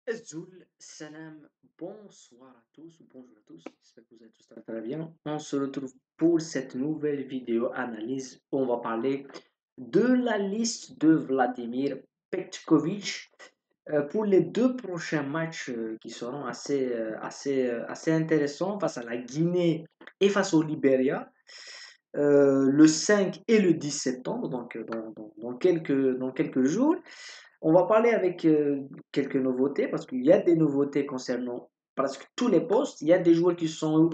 Azul, salam, bonsoir à tous ou bonjour à tous, j'espère que vous allez tous très bien. On se retrouve pour cette nouvelle vidéo analyse où on va parler de la liste de Vladimir Petkovic pour les deux prochains matchs qui seront assez intéressants face à la Guinée et face au Libéria. Le 5 et le 10 septembre, donc dans quelques jours. On va parler avec quelques nouveautés parce qu'il y a des nouveautés concernant presque tous les postes. Il y a des joueurs qui sont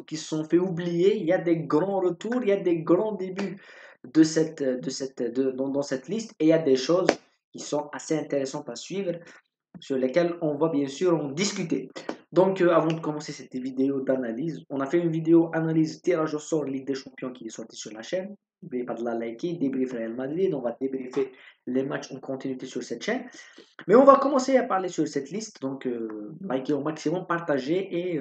fait oublier. Il y a des grands retours. Il y a des grands débuts dans cette liste. Et il y a des choses qui sont assez intéressantes à suivre sur lesquelles on va bien sûr en discuter. Donc, avant de commencer cette vidéo d'analyse, on a fait une vidéo analyse tirage au sort Ligue des Champions qui est sortie sur la chaîne. N'oubliez pas de la liker, débriefer Real Madrid. On va débriefer les matchs en continuité sur cette chaîne. Mais on va commencer à parler sur cette liste. Donc, likez au maximum, partagez et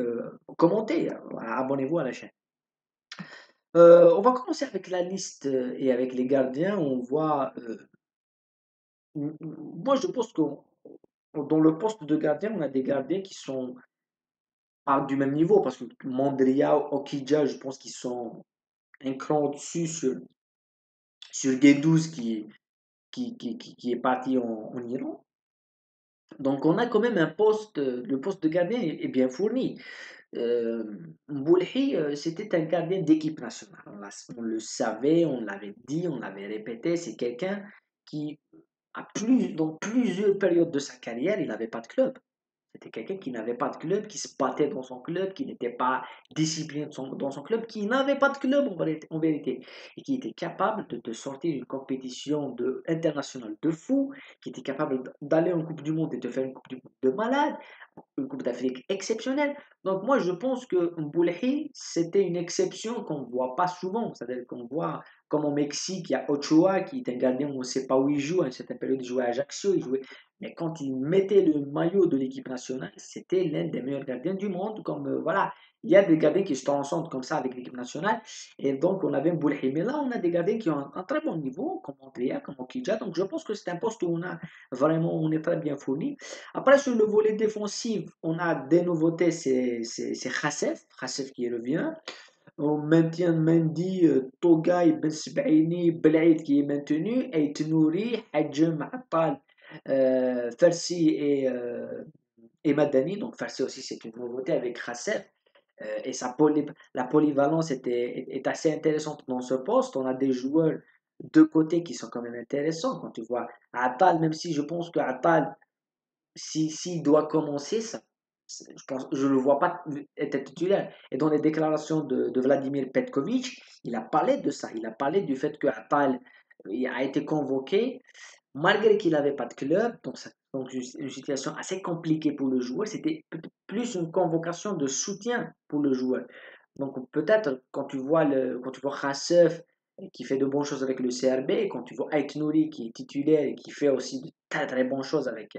commentez. Abonnez-vous à la chaîne. On va commencer avec la liste et avec les gardiens. On voit. Moi, je pense que dans le poste de gardien, on a des gardiens qui sont pas du même niveau parce que Mandria, Okidja, je pense qu'ils sont un cran au-dessus sur Guedouz qui est parti en Iran. Donc, on a quand même le poste de gardien est bien fourni. Euh, Mboulhi, c'était un gardien d'équipe nationale. On le savait, on l'avait dit, on l'avait répété. C'est quelqu'un qui, dans plusieurs périodes de sa carrière, il n'avait pas de club. C'était quelqu'un qui n'avait pas de club, qui se battait dans son club, qui n'était pas discipliné dans son club, qui n'avait pas de club en vérité, et qui était capable de te sortir une compétition internationale de fou, qui était capable d'aller en Coupe du Monde et de faire une Coupe du Monde de malade, une Coupe d'Afrique exceptionnelle. Donc moi, je pense que Mboulhi, c'était une exception qu'on ne voit pas souvent. C'est-à-dire qu'on voit, comme au Mexique, il y a Ochoa, qui est un gardien, on ne sait pas où il joue. À une certaine période, il jouait à Ajaccio, il jouait. Mais quand il mettait le maillot de l'équipe nationale, c'était l'un des meilleurs gardiens du monde. Comme, voilà, il y a des gardiens qui se transcendent comme ça avec l'équipe nationale. Et donc, on avait Mboulhi. Mais là, on a des gardiens qui ont un très bon niveau, comme Andrea, comme Okidja. Donc, je pense que c'est un poste où on est très bien fourni. Après, sur le volet défensif, on a des nouveautés, c'est Khassef qui revient. On maintient Mendy, Togay, Ben Sebaini, Belaïd qui est maintenu, et Nouri, Hadjem, Attal, Farsi et Madani. Donc Farsi aussi, c'est une nouveauté avec Khassef. Et la polyvalence est assez intéressante dans ce poste. On a des joueurs de côté qui sont quand même intéressants. Quand tu vois Attal, même si je pense que Attal, s'il doit commencer, je ne le vois pas être titulaire. Et dans les déclarations de Vladimir Petkovic, il a parlé de ça. Il a parlé du fait que Atal a été convoqué malgré qu'il n'avait pas de club. Donc une situation assez compliquée pour le joueur. C'était plus une convocation de soutien pour le joueur. Donc peut-être quand tu vois Khassef qui fait de bonnes choses avec le CRB, et quand tu vois Ait Nouri qui est titulaire et qui fait aussi de très très bonnes choses avec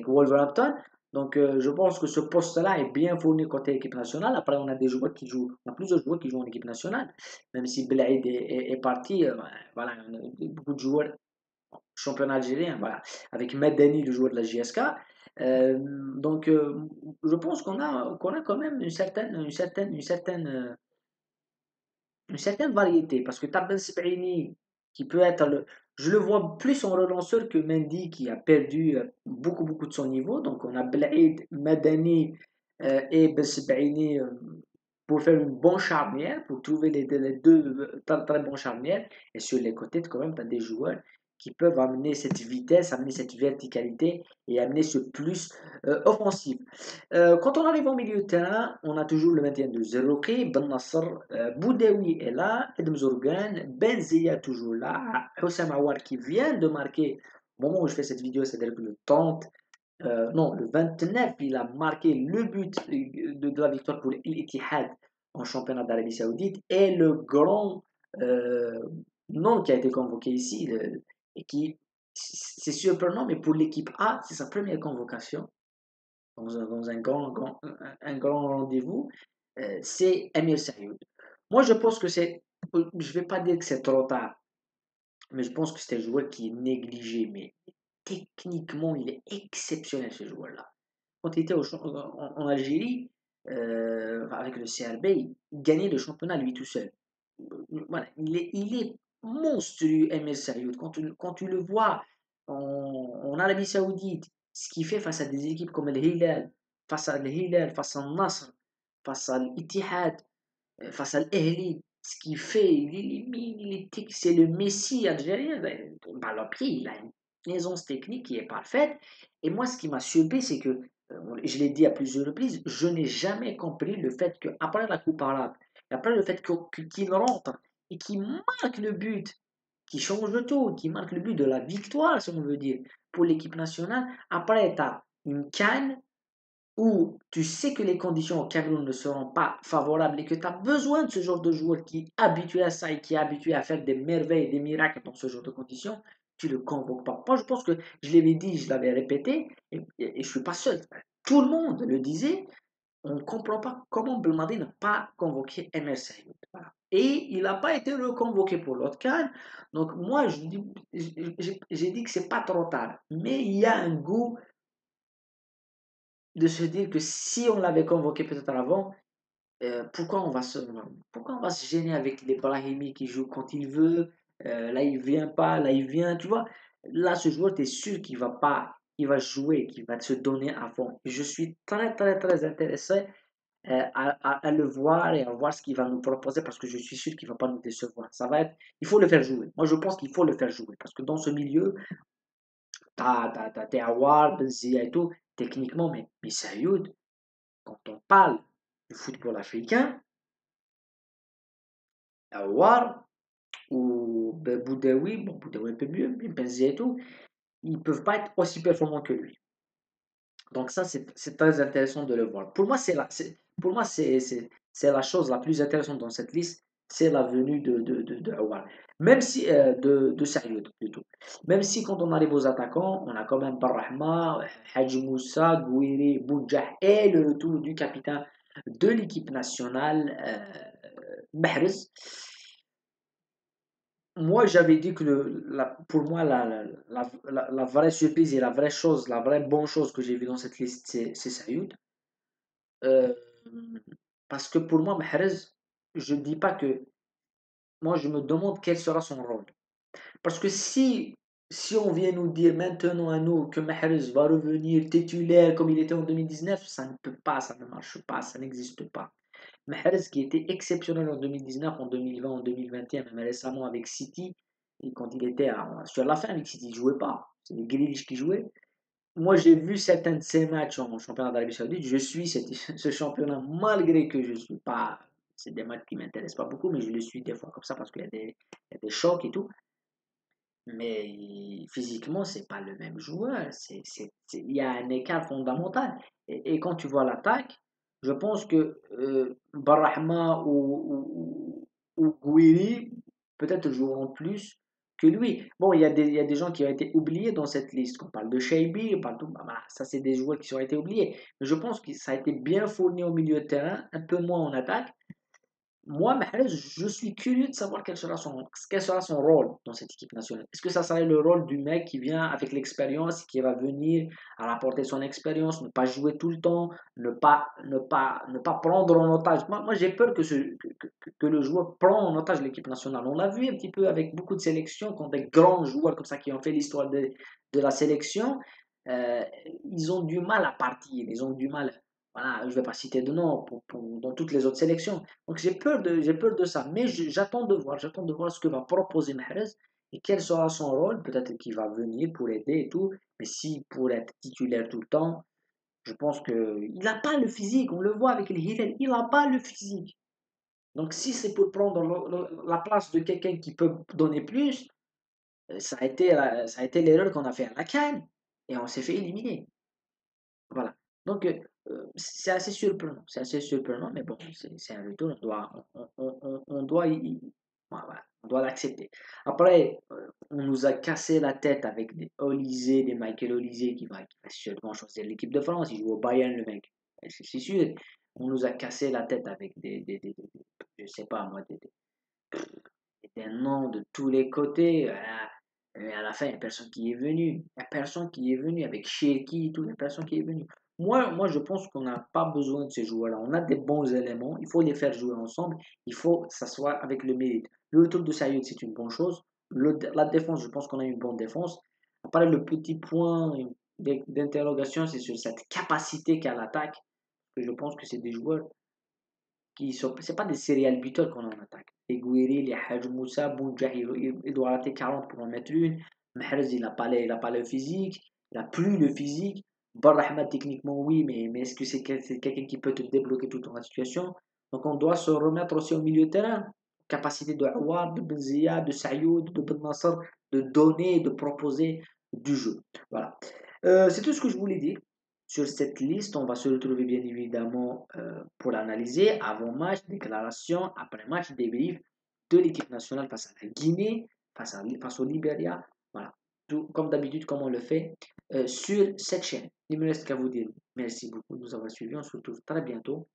Wolverhampton. Donc, je pense que ce poste-là est bien fourni côté équipe nationale. Après, on a plusieurs joueurs qui jouent en équipe nationale. Même si Belaïd est parti, voilà, on a beaucoup de joueurs championnat algérien, voilà, avec Medeni, le joueur de la JSK. Euh, donc, je pense qu'on a quand même une certaine variété, parce que tu as Ben Sebaini qui peut être je le vois plus en relanceur que Mendy qui a perdu beaucoup beaucoup de son niveau. Donc on a Blaid, Madani et Ben Sebaini pour faire une bonne charnière, pour trouver les deux très, très bons charnières. Et sur les côtés, quand même, tu as des joueurs qui peuvent amener cette vitesse, amener cette verticalité et amener ce plus offensif. Quand on arrive au milieu de terrain, on a toujours le maintien de Zerouki, Ben Nasser, Boudaoui est là, Edem Zourgan, Benzia toujours là, Houssam Aouar qui vient de marquer au moment où je fais cette vidéo, c'est-à-dire que le 30, non, le 29, il a marqué le but de la victoire pour l'Ittihad en championnat d'Arabie Saoudite et le grand euh, nom qui a été convoqué ici, et qui, c'est surprenant, mais pour l'équipe A, c'est sa première convocation dans un grand rendez-vous, c'est Emir Sayoud. Moi, je pense que je vais pas dire que c'est trop tard, mais je pense que c'est un joueur qui est négligé, mais techniquement, il est exceptionnel ce joueur-là. quand il était en Algérie, avec le CRB, il gagnait le championnat lui tout seul. Voilà, il est monstrueux, Emir Sayoud. Quand tu le vois en Arabie Saoudite, ce qu'il fait face à des équipes comme le Hilal, face à Nasr, face à l'Ittihad, face à l'Ehli, ce qu'il fait, il élimine, c'est le Messi algérien. Balle au pied, il a une aisance technique qui est parfaite. Et moi, ce qui m'a surpris, c'est que, je l'ai dit à plusieurs reprises, je n'ai jamais compris le fait qu'après la Coupe arabe, après le fait qu'il rentre et qu'il marque le but, qui change de tout, qui marque le but de la victoire, si on veut dire, pour l'équipe nationale, après, tu as une canne où tu sais que les conditions au Cameroun ne seront pas favorables et que tu as besoin de ce genre de joueur qui est habitué à ça et qui est habitué à faire des merveilles, des miracles dans ce genre de conditions, tu ne le convoques pas. Moi, je pense que je l'avais dit, je l'avais répété, et je ne suis pas seul. Tout le monde le disait. On ne comprend pas comment Belmadi n'a pas convoqué Emel Saïd. Voilà. Et il n'a pas été reconvoqué pour l'autre CAN. Donc, moi, j'ai dit que c'est pas trop tard. Mais il y a un goût de se dire que si on l'avait convoqué peut-être avant, pourquoi on va se gêner avec les Brahimi qui joue quand il veut, là il vient pas, là il vient, tu vois. Là, ce joueur, tu es sûr qu'il va pas, il va jouer, qu'il va se donner à fond. Je suis très, très, très intéressé à le voir et à voir ce qu'il va nous proposer parce que je suis sûr qu'il va pas nous décevoir. Ça va être, il faut le faire jouer. Moi, je pense qu'il faut le faire jouer parce que dans ce milieu, t'as Terroir, Benzia et tout, techniquement, mais Sayoud, quand on parle du football africain, Awar ou Boudaoui, bon, Boudaoui un peu mieux, mais Benzia et tout, ils peuvent pas être aussi performants que lui. Donc ça, c'est très intéressant de le voir. Pour moi, pour moi, c'est la chose la plus intéressante dans cette liste, c'est la venue de Awar. Même si, de Sayoud plutôt. Même si quand on arrive aux attaquants, on a quand même Barrahma, Hadji Moussa, Gouiri, Boudjah et le retour du capitaine de l'équipe nationale, Mahrez. Moi, j'avais dit que pour moi, la vraie surprise et la vraie chose, la vraie bonne chose que j'ai vue dans cette liste, c'est Sayoud. Euh, Parce que pour moi, Mahrez, je ne dis pas que. Moi, je me demande quel sera son rôle. Parce que si on vient nous dire maintenant à nous que Mahrez va revenir titulaire comme il était en 2019, ça ne peut pas, ça ne marche pas, ça n'existe pas. Mahrez qui était exceptionnel en 2019, en 2020, en 2021, même récemment avec City, et quand il était sur la fin avec City, il ne jouait pas. C'est les Grealish qui jouaient. Moi, j'ai vu certains de ces matchs en championnat d'Arabie Saoudite. Je suis ce championnat malgré que je ne suis pas. C'est des matchs qui ne m'intéressent pas beaucoup, mais je le suis des fois comme ça parce qu'il y a des chocs et tout. Mais physiquement, c'est pas le même joueur. Il y a un écart fondamental. Et quand tu vois l'attaque, je pense que Barrahma ou Gouiri peut-être joueront plus que lui. Bon, il y a des gens qui ont été oubliés dans cette liste. On parle de Shaibi, on parle de, bah, ça c'est des joueurs qui ont été oubliés. Mais je pense que ça a été bien fourni au milieu de terrain, un peu moins en attaque. Moi, Mahrez, je suis curieux de savoir quel sera son rôle dans cette équipe nationale. Est-ce que ça serait le rôle du mec qui vient avec l'expérience, qui va venir à rapporter son expérience, ne pas jouer tout le temps, ne pas prendre en otage. Moi j'ai peur que le joueur prend en otage l'équipe nationale. On l'a vu un petit peu avec beaucoup de sélections, quand des grands joueurs comme ça qui ont fait l'histoire de la sélection, euh, ils ont du mal à partir, ils ont du mal. Voilà, je ne vais pas citer de nom dans toutes les autres sélections. Donc j'ai peur de ça. Mais j'attends de voir ce que va proposer Mahrez et quel sera son rôle. Peut-être qu'il va venir pour aider et tout. Mais si pour être titulaire tout le temps, je pense qu'il n'a pas le physique. On le voit avec le Hilal, il n'a pas le physique. Donc si c'est pour prendre la place de quelqu'un qui peut donner plus, ça a été l'erreur qu'on a fait à la CAN et on s'est fait éliminer. Voilà. Donc, c'est assez surprenant. C'est assez surprenant, mais bon, c'est un retour. On doit, voilà, on doit l'accepter. Après, on nous a cassé la tête avec des Olysée, des Michael Olysée qui va sûrement choisir l'équipe de France. Il joue au Bayern, le mec. C'est sûr. On nous a cassé la tête avec je sais pas moi, des noms de tous les côtés. Voilà. Et à la fin, il n'y a personne qui est venu. Il n'y a personne qui est venu avec Cherki et tout. Il n'y a personne qui est venu. Moi, je pense qu'on n'a pas besoin de ces joueurs-là. On a des bons éléments. Il faut les faire jouer ensemble. Il faut que ça soit avec le mérite. Le retour de Sayoud, c'est une bonne chose. La défense, je pense qu'on a une bonne défense. Après, le petit point d'interrogation, c'est sur cette capacité qu'a l'attaque. Je pense que c'est des joueurs qui sont. C'est pas des serial beaters qu'on a en attaque. Les Gouiri, les Haj Moussa, Bounjah, il doit rater 40 pour en mettre une. Mahrez, il a pas le physique. Il n'a plus le physique. Barrahma, techniquement, oui, mais est-ce que c'est quelqu'un qui peut te débloquer toute la situation? Donc, on doit se remettre aussi au milieu de terrain. Capacité de Awad, de Benzia, de Sayoud, de Ben Nasser, de donner, de proposer du jeu. Voilà. C'est tout ce que je voulais dire. Sur cette liste, on va se retrouver bien évidemment pour l'analyser avant match, déclaration, après match, débrief de l'équipe nationale face à la Guinée, face au Libéria. Voilà, tout comme d'habitude, comme on le fait sur cette chaîne. Il me reste qu'à vous dire merci beaucoup de nous avoir suivis. On se retrouve très bientôt.